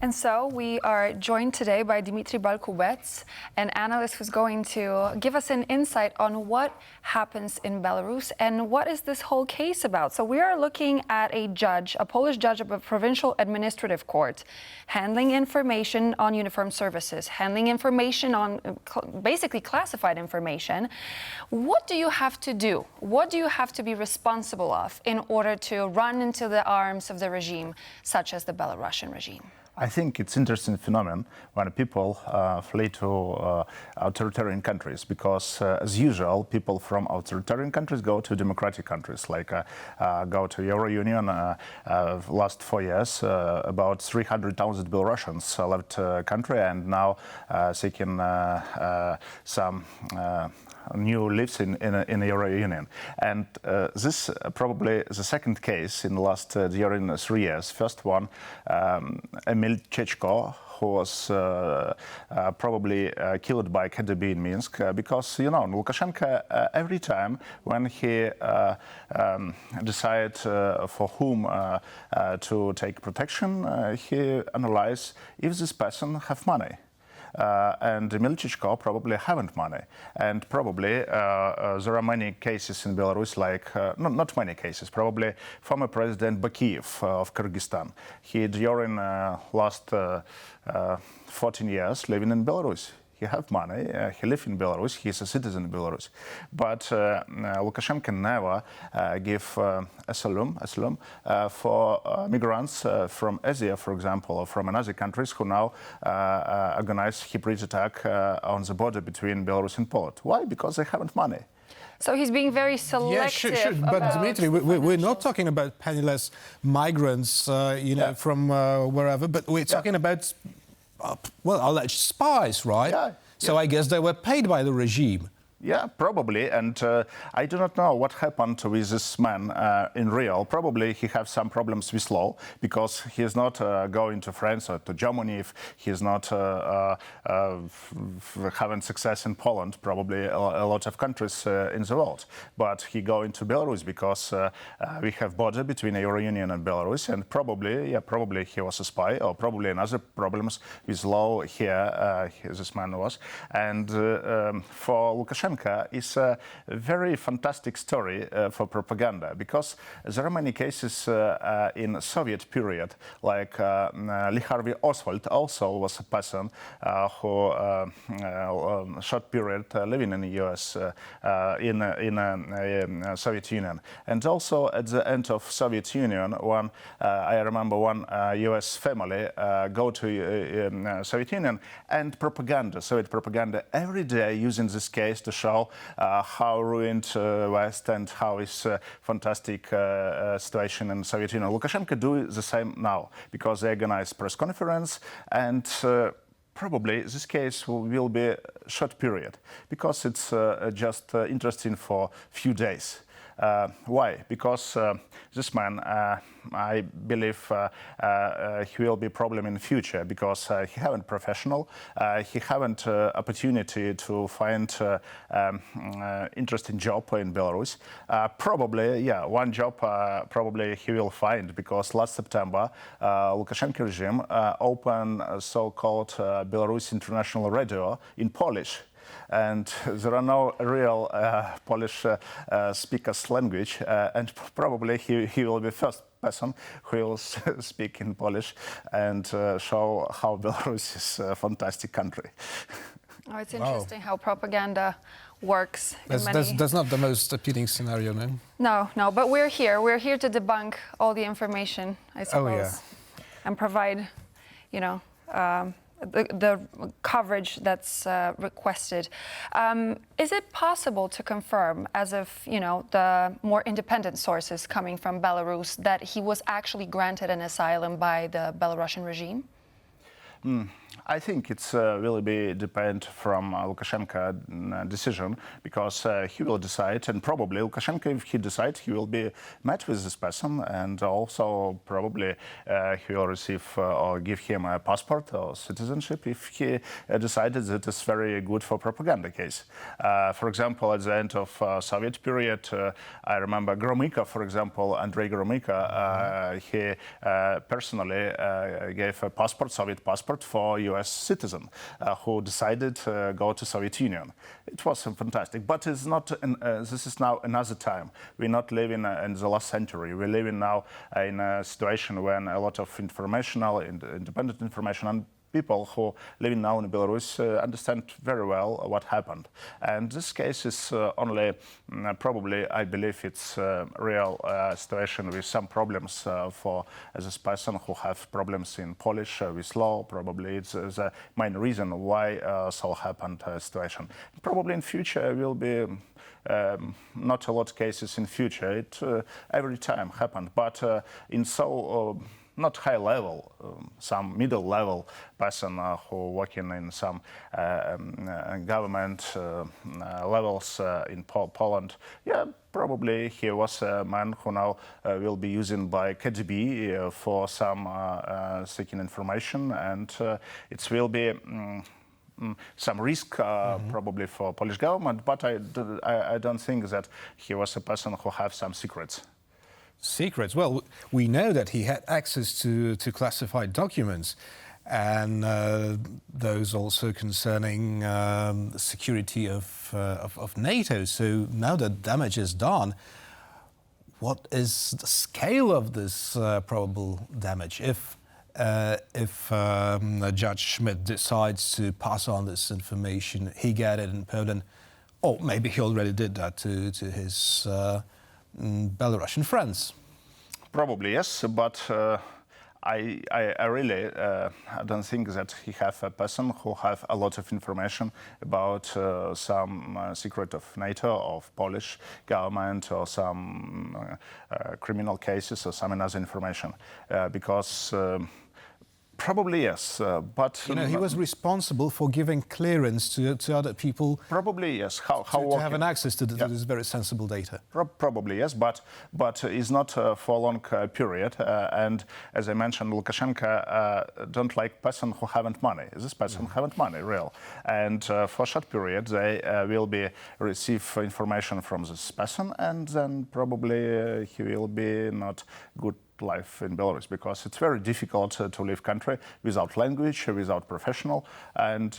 And so we are joined today by Dimitry Balkunets, an analyst who's going to give us an insight on what happens in Belarus and what is this whole case about. So we are looking at a judge, a Polish judge of a Provincial Administrative Court, handling information on uniformed services, handling information on basically classified information. What do you have to do? What do you have to be responsible of in order to run into the arms of the regime, such as the Belarusian regime? I think it's an interesting phenomenon when people flee to authoritarian countries, because as usual, people from authoritarian countries go to democratic countries, like go to Euro Union. Last 4 years, about 300,000 Belarusians left country and now seeking some new lives in the Euro Union. And this probably the second case in the last during 3 years. First one, Emil Chechko, who was probably killed by KGB in Minsk, because, you know, Lukashenko, every time when he decide for whom to take protection, he analyze if this person have money. And Emil Chechko probably haven't money, and probably there are many cases in Belarus, like not many cases. Probably former President Bakiyev of Kyrgyzstan. He during last 14 years living in Belarus. He have money, he live in Belarus, he's a citizen of Belarus. But Lukashenko never give asylum for migrants from Asia, for example, or from another countries who now organize hybrid attack on the border between Belarus and Poland. Why? Because they haven't money. So he's being very selective. Yeah, sure. But Dimitry, we're not talking about penniless migrants, from wherever, but we're talking about alleged spies, right? Yeah. So I guess they were paid by the regime. Yeah, probably, and I do not know what happened with this man in real. Probably he has some problems with law, because he is not going to France or to Germany if he is not having success in Poland, probably a lot of countries in the world. But he going to Belarus because we have border between the Euro Union and Belarus, and probably he was a spy, or probably another problems with law here, this man was. And for Lukashenko, is a very fantastic story for propaganda, because there are many cases in Soviet period, like Lee Harvey Oswald also was a person who short period living in the US in Soviet Union. And also at the end of Soviet Union, one I remember one US family go to Soviet Union, and Soviet propaganda every day using this case to show how ruined West and how is fantastic situation in Soviet Union. Lukashenko do the same now, because they organize press conference, and probably this case will be a short period, because it's just interesting for few days. Why? Because this man, I believe he will be a problem in the future, because he haven't professional, he haven't opportunity to find interesting job in Belarus. Probably, one job probably he will find, because last September Lukashenko regime opened a so-called Belarus International Radio in Polish. And there are no real Polish speakers language, and probably he will be first person who will speak in Polish and show how Belarus is a fantastic country. Oh, it's interesting how propaganda works. That's not the most appealing scenario, no? No, but we're here. We're here to debunk all the information, I suppose, and provide, the coverage that's requested. Is it possible to confirm, as of the more independent sources coming from Belarus, that he was actually granted an asylum by the Belarusian regime? I think it's will be depend from Lukashenko decision, because he will decide, and probably Lukashenko, if he decides, he will be met with this person, and also probably he will receive or give him a passport or citizenship if he decided that it's very good for propaganda case. For example, at the end of Soviet period, I remember Gromyko, for example, Andrei Gromyko, he personally gave a passport, Soviet passport, for US citizen who decided to go to Soviet Union. It was fantastic, but it's not. This is now another time. We're not living in the last century. We're living now in a situation when a lot of informational, independent information, and people who living now in Belarus understand very well what happened. And this case is only probably, I believe, it's a real situation with some problems for this person who have problems in Polish with law. Probably it's the main reason why so happened situation. Probably in future will be not a lot of cases in future. It every time happened, but in so not high level, some middle level person who working in some government levels in Poland. Yeah, probably he was a man who now will be used by KGB for some seeking information, and it will be some risk probably for Polish government, but I don't think that he was a person who have some secrets. Secrets. Well, we know that he had access to classified documents, and those also concerning the security of NATO. So now that damage is done, what is the scale of this probable damage? If Judge Szmydt decides to pass on this information, he got it in Poland, or maybe he already did that to his Belarusian friends. Probably yes, but I really don't think that he have a person who have a lot of information about some secret of NATO, of Polish government, or some criminal cases, or some other information, because. Probably yes, but he was responsible for giving clearance to other people. Probably yes. How to have an access to this very sensible data. Probably yes, but it's not for a long period. And as I mentioned, Lukashenko don't like person who haven't money. This person haven't money, real. And for a short period, they will be receive information from this person, and then probably he will be not good life in Belarus, because it's very difficult to live country without language, without professional, and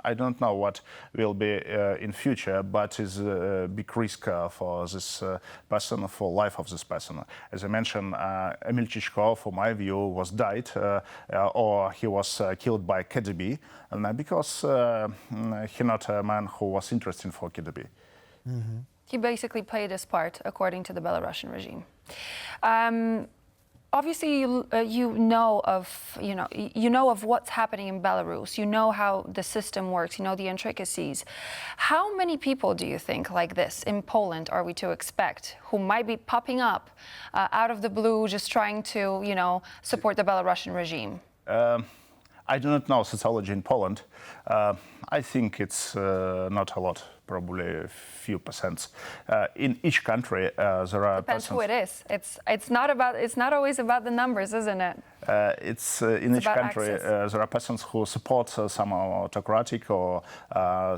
I don't know what will be in future, but is a big risk for this person, for life of this person. As I mentioned, Emil Chichko, for my view, was died or he was killed by KGB, and because he not a man who was interested for KGB. Mm-hmm. He basically played his part according to the Belarusian regime. Obviously, you know of what's happening in Belarus. You know how the system works. You know the intricacies. How many people do you think like this in Poland are we to expect who might be popping up out of the blue, just trying to, support the Belarusian regime? I do not know sociology in Poland. I think it's not a lot. Probably a few percent. In each country, there are. Depends who it is. It's not always about the numbers, isn't it? In each country, there are persons who support some autocratic or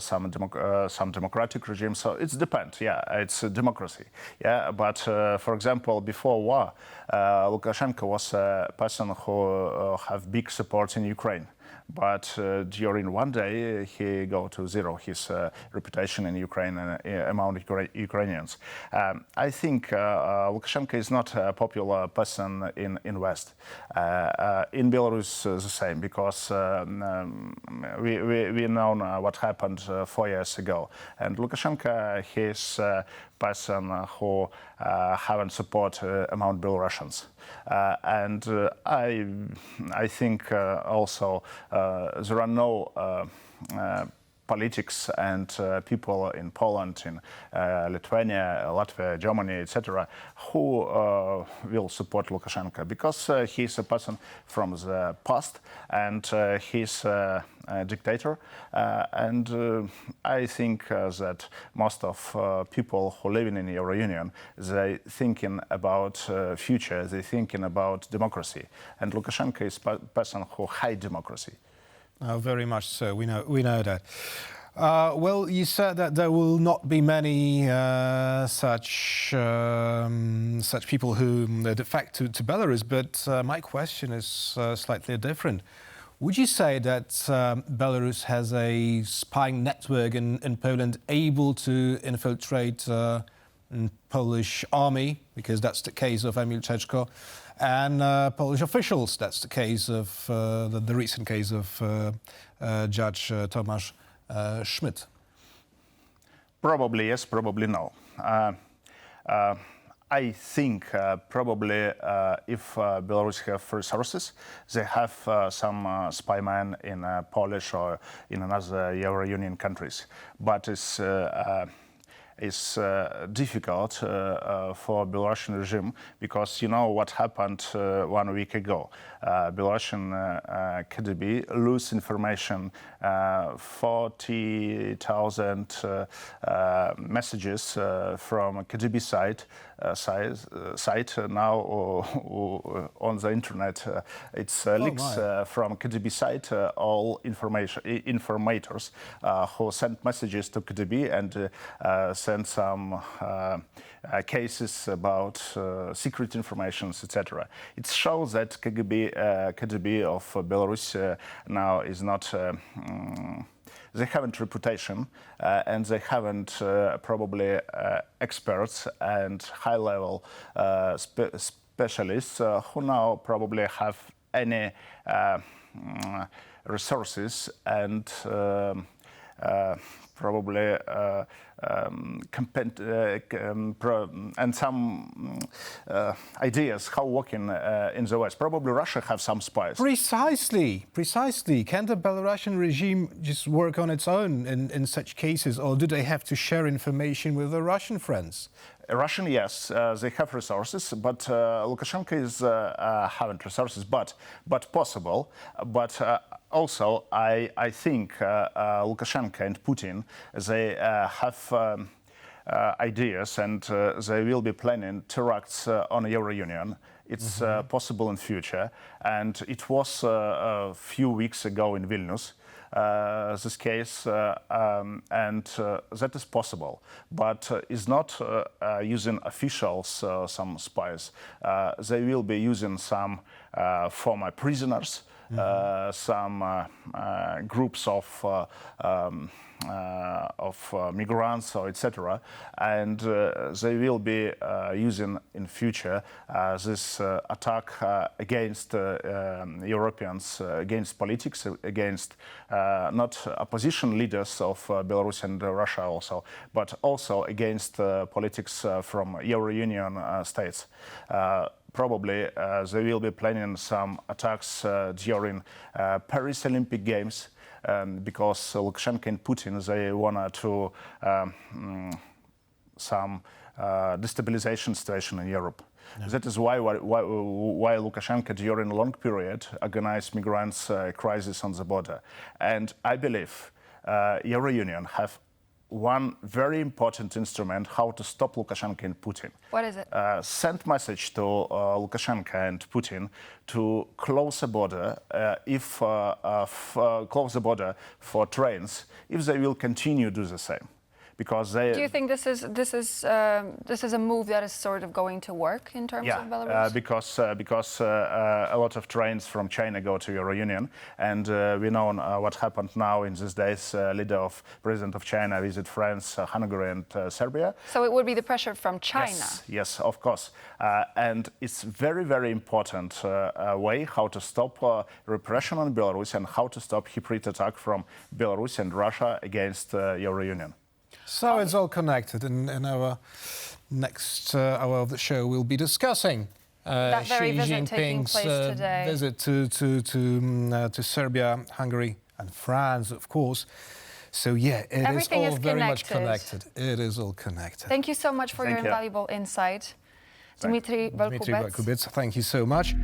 some democratic regime. So it depends. Yeah, it's a democracy. Yeah, but for example, before war, Lukashenko was a person who have big support in Ukraine. But during one day, he go to zero, his reputation in Ukraine among Ukrainians. I think Lukashenko is not a popular person in West. In Belarus, the same, because we know what happened 4 years ago. And Lukashenko, he's person who haven't support among Belarusians. And I think also there are no politics and people in Poland, in Lithuania, Latvia, Germany, etc., who will support Lukashenko, because he's a person from the past and he's a dictator. And I think that most of people who live in the Euro Union, they thinking about future, they thinking about democracy. And Lukashenko is a person who hates democracy. Very much so. We know that. Well, you said that there will not be many such people who defect to Belarus, but my question is slightly different. Would you say that Belarus has a spying network in Poland able to infiltrate Polish army, because that's the case of Emil Czeczko, and Polish officials? That's the case of the recent case of Judge Tomasz Szmydt. Probably yes, probably no. I think probably if Belarus have resources, they have some spy men in Polish or in another Euro Union countries. But it's difficult for Belarusian regime, because you know what happened 1 week ago. Belarusian KGB lose information, 40,000 messages from KGB site now on the internet. It's leaks from KGB site, all informators who sent messages to KGB and sent some cases about secret informations, etc. It shows that KGB of Belarus now is not. They haven't reputation, and they haven't probably experts and high-level specialists who now probably have any resources and probably and some ideas how working in the West. Probably Russia have some spies. Precisely. Can the Belarusian regime just work on its own in such cases, or do they have to share information with their Russian friends? Russian, yes, they have resources, but Lukashenko is haven't resources, but possible. But also, I think Lukashenko and Putin, they have ideas, and they will be planning terrorists on Euro Union. It's possible in future, and it was a few weeks ago in Vilnius. This case, and that is possible, but is not using officials, some spies. They will be using some former prisoners, some groups of migrants, or etc., and they will be using in future this attack against Europeans, against politics, against not opposition leaders of Belarus and Russia also, but also against politics from Euro Union states. Probably they will be planning some attacks during Paris Olympic Games, because Lukashenko and Putin, they want to some destabilization situation in Europe. Yeah. That is why Lukashenko during a long period organized migrants crisis on the border. And I believe Euro Union have one very important instrument how to stop Lukashenko and Putin. What is it? Send message to Lukashenko and Putin to close the border, close the border for trains, if they will continue to do the same. Because they. Do you think this is a move that is sort of going to work in terms of Belarus? Because a lot of trains from China go to Euro Union, and we know what happened now in these days. President of China visit France, Hungary, and Serbia. So it would be the pressure from China. Yes, of course, and it's very important way how to stop repression on Belarus and how to stop hybrid attack from Belarus and Russia against Euro Union. So it's all connected. In our next hour of the show, we'll be discussing that very Xi visit taking Jinping's place today. Visit to Serbia, Hungary, and France, of course. So yeah, it Everything is all is very much connected. connected. It is all connected. Thank you so much for your Thank you. invaluable insight. Dimitry Dimitry Balkunets. Balkunets, thank you so much.